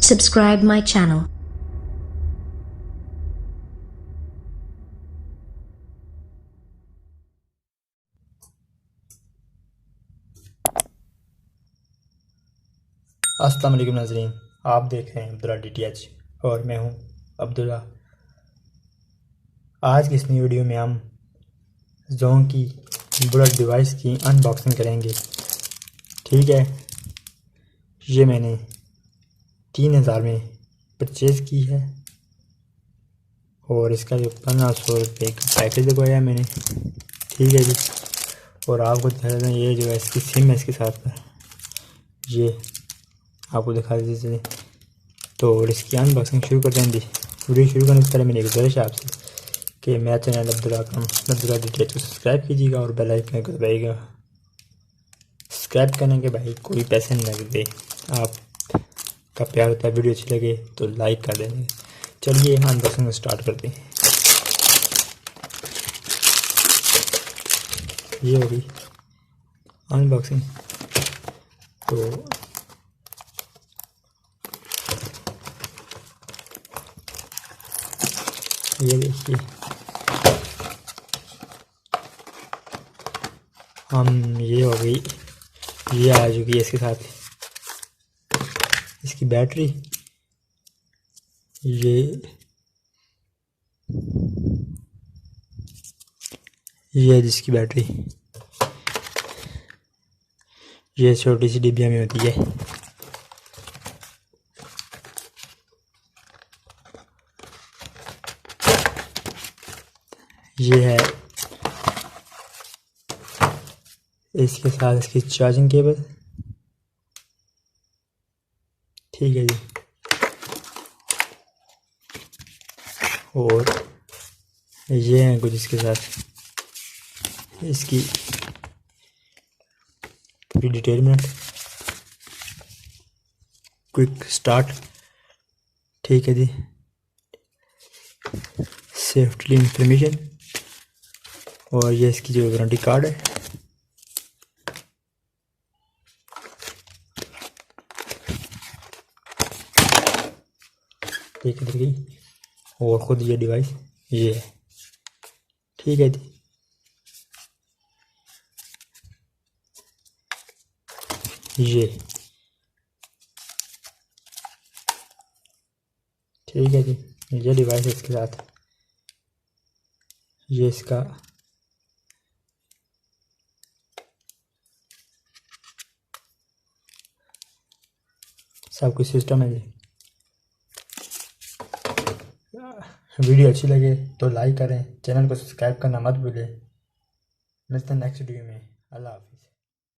Subscribe my channel. अस्सलाम वालेकुम नाज़रीन, आप देख रहे हैं अब्दुल्ला DTH और मैं हूं अब्दुल्ला। आज की इस नई वीडियो में हम जोंग की बुलेट डिवाइस की अनबॉक्सिंग करेंगे। ठीक है, ये मैंने 3000 में परचेज़ की है और इसका जो 1500 रुपये का पैकेज लगवाया मैंने। ठीक है जी, और आपको दिखा देते हैं ये जो है इसकी सिम है इसके साथ में, ये आपको दिखा दीजिए। तो और इसकी अनबॉक्सिंग शुरू करते हैं जी। वीडियो शुरू करने से पहले मेरी गुजारिश है आपसे कि मेरा चैनल अब्दुल्ला DTH को सब्सक्राइब कीजिएगा और बेल आइकन को दबाइएगा। सब्सक्राइब करने के भाई कोई पैसे नहीं लगते, आपका प्यार होता है। वीडियो अच्छी लगे तो लाइक कर देंगे। चलिए अनबॉक्सिंग स्टार्ट करते हैं। ये होगी अनबॉक्सिंग। तो ये देखिए, ये हो गई, ये आ चुकी है इसके साथ इसकी बैटरी। ये जिसकी बैटरी ये छोटी सी डिब्बिया में होती है। ये है इसके साथ इसकी चार्जिंग केबल। ठीक है जी, और ये है कुछ इसके साथ इसकी पूरी डिटेल में क्विक स्टार्ट। ठीक है जी, सेफ्टी इंफॉर्मेशन और ये इसकी जो वारंटी कार्ड है। ठीक है जी, और ख़ुद ये डिवाइस ये है। ठीक है जी, ये ठीक है जी, ये डिवाइस है इसके साथ। ये इसका सब कुछ सिस्टम है जी। वीडियो अच्छी लगे तो लाइक करें, चैनल को सब्सक्राइब करना मत भूलें। मिलते हैं नेक्स्ट वीडियो में। अल्लाह हाफिज़।